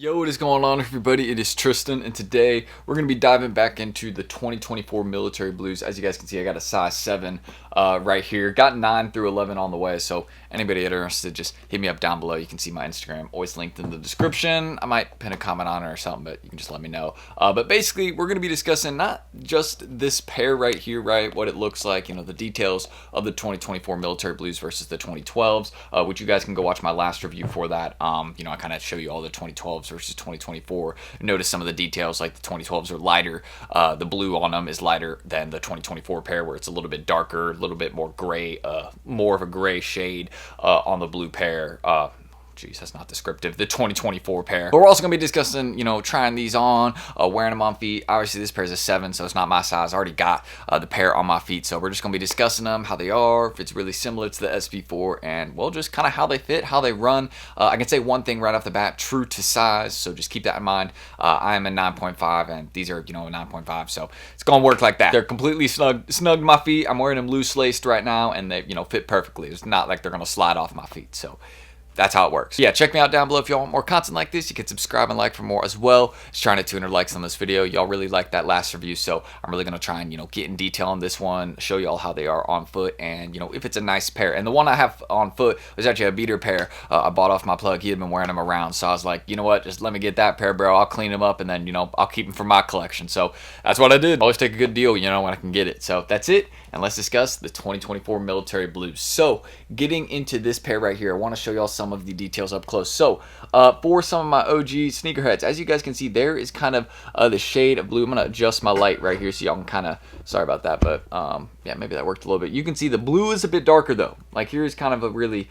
Yo, what is going on, everybody? It is Tristan, and today we're going to be diving back into the 2024 military blues. As you guys can see, I got a size 7 right here. Got 9 through 11 on the way, so anybody interested, just hit me up down below. You can see my Instagram, always linked in the description. I might pin a comment on it or something, but you can just let me know. But basically, we're going to be discussing not just this pair right here, right, what it looks like, you know, the details of the 2024 military blues versus the 2012s, which you guys can go watch my last review for that. You know, I kind of show you all the 2012s versus 2024. Notice some of the details, like the 2012s are lighter. The blue on them is lighter than the 2024 pair, where it's a little bit darker, a little bit more gray, more of a gray shade on the blue pair. Geez, that's not descriptive. The 2024 pair. But we're also going to be discussing, you know, trying these on, wearing them on feet. Obviously, this pair is a 7, so it's not my size. I already got the pair on my feet, so we're just going to be discussing them, how they are, if it's really similar to the SB4, and, well, just kind of how they fit, how they run. I can say one thing right off the bat, true to size, so just keep that in mind. I am a 9.5, and these are, you know, a 9.5, so it's going to work like that. They're completely snug my feet. I'm wearing them loose-laced right now, and they, you know, fit perfectly. It's not like they're going to slide off my feet, so that's how it works. Yeah, check me out down below if y'all want more content like this. You can subscribe and like for more as well. Just trying to 200 likes on this video. Y'all really liked that last review, so I'm really going to try and, you know, get in detail on this one, show y'all how they are on foot, and, you know, if it's a nice pair. And the one I have on foot was actually a beater pair. I bought off my plug. He had been wearing them around, so I was like, you know what, just let me get that pair, bro. I'll clean them up, and then, you know, I'll keep them for my collection. So that's what I did. Always take a good deal, you know, when I can get it. So that's it, and let's discuss the 2024 military blues. So getting into this pair right here, I want to show y'all some of the details up close. So for some of my OG sneakerheads, as you guys can see, there is kind of the shade of blue. I'm gonna adjust my light right here so y'all can kind of, sorry about that, but yeah, maybe that worked a little bit. You can see the blue is a bit darker though. Like, here's kind of a really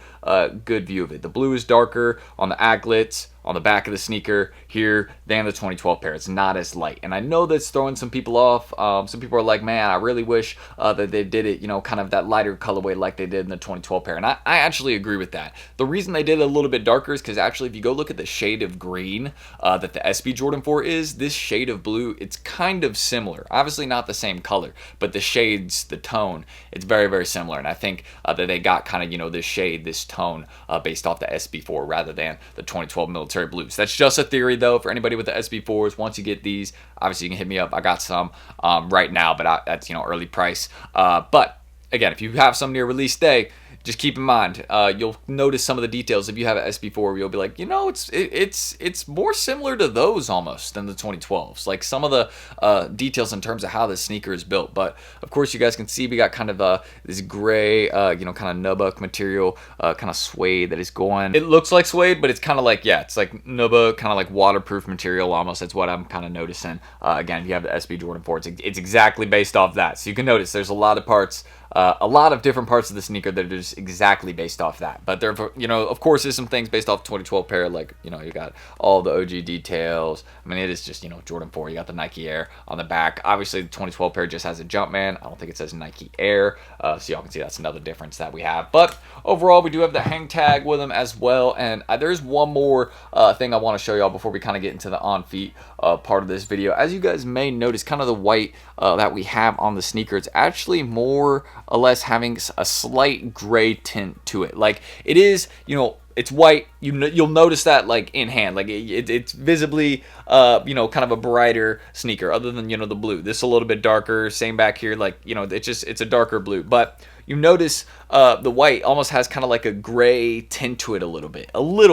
good view of it. The blue is darker on the aglets, on the back of the sneaker here than the 2012 pair. It's not as light, and I know that's throwing some people off. Some people are like, man, I really wish that they did it, you know, kind of that lighter colorway like they did in the 2012 pair, and I actually agree with that. The reason they did it a little bit darker is because actually if you go look at the shade of green that the SB Jordan 4 is, this shade of blue, it's kind of similar. Obviously not the same color, but the shades, the tone, it's very, very similar, and I think that they got kind of, you know, this shade, this tone based off the SB4 rather than the 2012 military blues. That's just a theory though. For anybody with the SB4s, once you get these, obviously you can hit me up. I got some right now, but that's, you know, early price. But again, if you have some near release day, just keep in mind, you'll notice some of the details. If you have an SB4, you'll be like, you know, it's more similar to those almost than the 2012s. Like some of the details in terms of how the sneaker is built. But of course, you guys can see we got kind of this gray, you know, kind of nubuck material, kind of suede that is going. It looks like suede, but it's kind of like, yeah, it's like nubuck, kind of like waterproof material almost. That's what I'm kind of noticing. Again, if you have the SB Jordan 4, it's exactly based off that. So you can notice there's a lot of parts. A lot of different parts of the sneaker that are just exactly based off that. But there, you know, of course, there's some things based off 2012 pair, like, you know, you got all the OG details. I mean, it is just, you know, Jordan 4. You got the Nike Air on the back. Obviously, the 2012 pair just has a Jumpman. I don't think it says Nike Air, so y'all can see that's another difference that we have. But overall, we do have the hang tag with them as well. And there's one more thing I want to show y'all before we kind of get into the on feet part of this video. As you guys may notice, kind of the white that we have on the sneaker, it's actually more or less having a slight gray tint to it. Like, it is, you know, it's white. You'll notice that, like, in hand, like it's visibly you know, kind of a brighter sneaker other than, you know, the blue. This is a little bit darker, same back here, like, you know, it's a darker blue. But you notice the white almost has kind of like a gray tint to it a little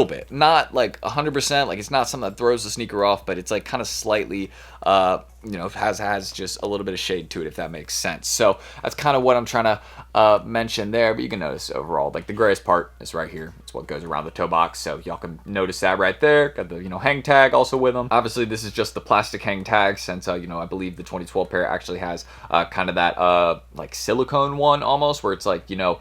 bit, not like 100%, like it's not something that throws the sneaker off, but it's like kind of slightly you know, has just a little bit of shade to it, if that makes sense. So that's kind of what I'm trying to mention there. But you can notice overall, like, the grayish part is right here. It's what goes around the toe box, so y'all can notice that right there. Got the, you know, hang tag also with them. Obviously, this is just the plastic hang tag, since you know, I believe the 2012 pair actually has kind of that like silicone one almost, where it's like, you know,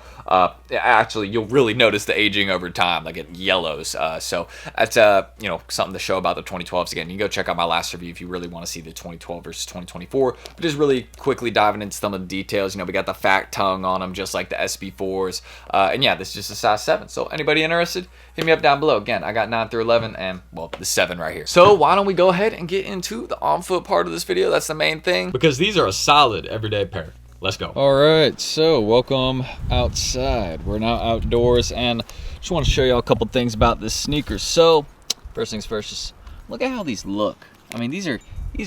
actually you'll really notice the aging over time, like it yellows. So that's you know, something to show about the 2012s. Again, you can go check out my last review if you really want to see the 2012 versus 2024. But just really quickly diving into some of the details. You know, we got the fat tongue on them just like the SB4s, and yeah, this is just a size 7. So anybody interested, hit me up down below. Again, I got 9 through 11 and, well, the 7 right here. So why don't we go ahead and get into the on foot part of this video? That's the main thing, because these are a solid everyday pair. Let's go. All right, so welcome outside. We're now outdoors, and just want to show y'all a couple things about this sneaker. So first things first, just look at how these look. I mean, these are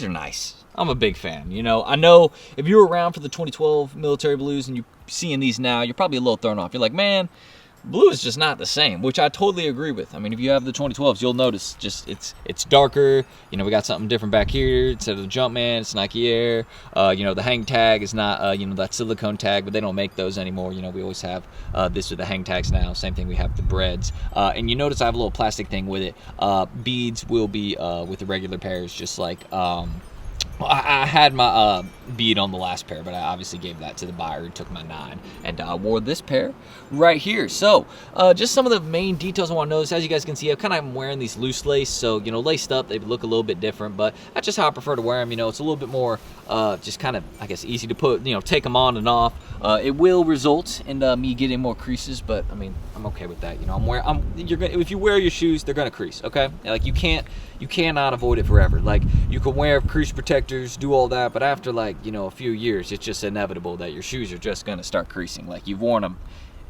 nice. I'm a big fan. You know, I know if you were around for the 2012 military blues and you're seeing these now, you're probably a little thrown off. You're like, man, blue is just not the same, which I totally agree with. I mean, if you have the 2012s, you'll notice just it's darker. You know, we got something different back here. Instead of the Jumpman, it's Nike Air. You know, the hang tag is not, you know, that silicone tag, but they don't make those anymore. You know, we always have this with the hang tags now. Same thing, we have the breads. And you notice I have a little plastic thing with it. Beads will be with the regular pairs, just like... I had my bead on the last pair, but I obviously gave that to the buyer who took my 9, and I wore this pair right here. So just some of the main details I want to notice. As you guys can see, I'm wearing these loose lace, so you know, laced up they look a little bit different, but that's just how I prefer to wear them. You know, it's a little bit more just kind of, I guess, easy to put, you know, take them on and off. It will result in me getting more creases, but I mean, I'm okay with that. You know, if you wear your shoes, they're gonna crease. Okay, like you cannot avoid it forever. Like you can wear crease protectors, do all that, but after, like, you know, a few years, it's just inevitable that your shoes are just gonna start creasing. Like, you've worn them,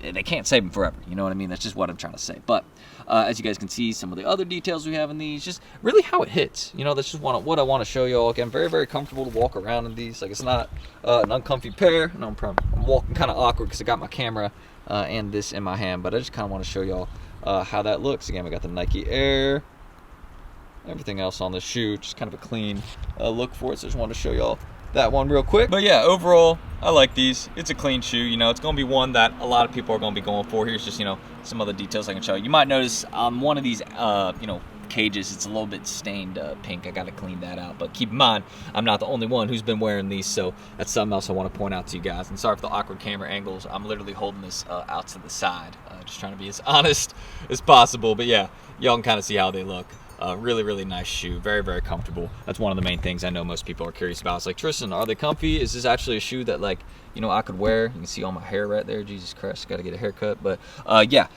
they can't save them forever. You know what I mean? That's just what I'm trying to say. But as you guys can see, some of the other details we have in these, just really how it hits. You know, that's just what I want to show y'all. Again, very, very comfortable to walk around in these. Like, it's not an uncomfy pair. No, I'm walking kind of awkward because I got my camera and this in my hand, but I just kind of want to show y'all how that looks. Again, we got the Nike Air. Everything else on the shoe, just kind of a clean look for it. So I just wanted to show y'all that one real quick. But yeah, overall, I like these. It's a clean shoe. You know, it's going to be one that a lot of people are going to be going for. Here's just, you know, some other details I can show you. You might notice on one of these, you know, cages, it's a little bit stained pink. I got to clean that out. But keep in mind, I'm not the only one who's been wearing these, so that's something else I want to point out to you guys. And sorry for the awkward camera angles. I'm literally holding this out to the side, just trying to be as honest as possible. But yeah, y'all can kind of see how they look. Really, really nice shoe. Very, very comfortable. That's one of the main things I know most people are curious about. It's like, Tristan, are they comfy? Is this actually a shoe that, like, you know, I could wear? You can see all my hair right there. Jesus Christ, got to get a haircut. But yeah,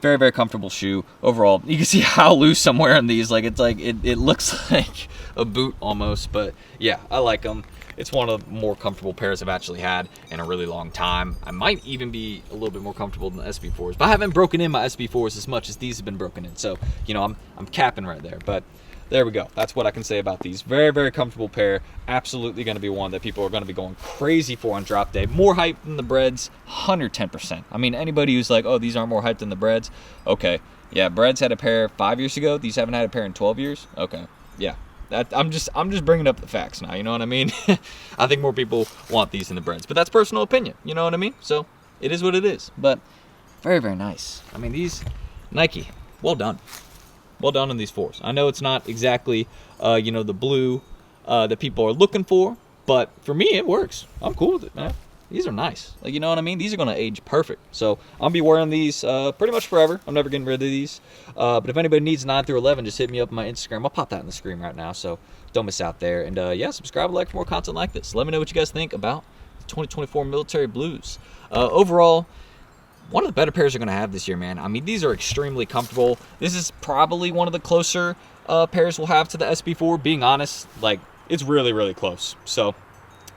very, very comfortable shoe. Overall, you can see how loose I'm wearing these. Like, it's like, it looks like a boot almost. But yeah, I like them. It's one of the more comfortable pairs I've actually had in a really long time. I might even be a little bit more comfortable than the SB4s, but I haven't broken in my SB4s as much as these have been broken in. So, you know, I'm capping right there. But there we go. That's what I can say about these. Very, very comfortable pair. Absolutely going to be one that people are going to be going crazy for on drop day. More hype than the breads, 110%. I mean, anybody who's like, oh, these aren't more hype than the breads. Okay. Yeah, breads had a pair 5 years ago. These haven't had a pair in 12 years. Okay. Yeah. I'm just bringing up the facts now, you know what I mean? I think more people want these than the breads, but that's personal opinion, you know what I mean? So it is what it is, but very, very nice. I mean, these Nike, well done on these 4s. I know it's not exactly, you know, the blue that people are looking for, but for me, it works. I'm cool with it, man. These are nice. Like, you know what I mean? These are going to age perfect. So I'll be wearing these pretty much forever. I'm never getting rid of these. But if anybody needs 9 through 11, just hit me up on my Instagram. I'll pop that on the screen right now, so don't miss out there. And yeah, subscribe and like for more content like this. Let me know what you guys think about the 2024 military blues. Overall, one of the better pairs you're going to have this year, man. I mean, these are extremely comfortable. This is probably one of the closer pairs we'll have to the SB4. Being honest, like, it's really, really close. So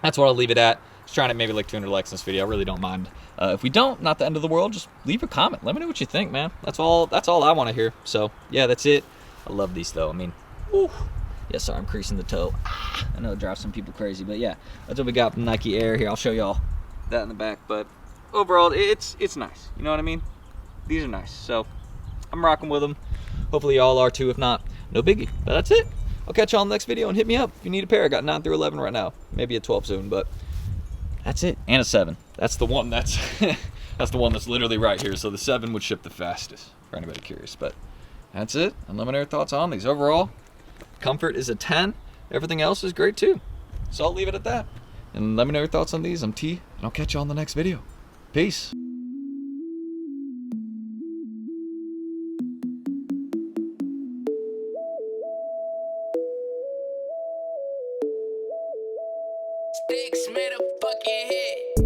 that's what I'll leave it at. Just trying to maybe like 200 likes in this video. I really don't mind. If we don't, not the end of the world. Just leave a comment. Let me know what you think, man. That's all I want to hear. So yeah, that's it. I love these though. I mean, whew. Yeah, sorry, I'm creasing the toe. I know it drives some people crazy, but yeah, that's what we got from Nike Air here. I'll show y'all that in the back, but overall, it's nice. You know what I mean? These are nice. So I'm rocking with them. Hopefully y'all are too. If not, no biggie. But that's it. I'll catch y'all in the next video and hit me up if you need a pair. I got 9 through 11 right now. Maybe a 12 soon, but that's it. And a 7. That's the one that's that's the one that's literally right here. So the 7 would ship the fastest for anybody curious. But that's it. And let me know your thoughts on these. Overall, comfort is a 10. Everything else is great too. So I'll leave it at that. And let me know your thoughts on these. I'm T, and I'll catch you on the next video. Peace. Sticks made a fucking hit.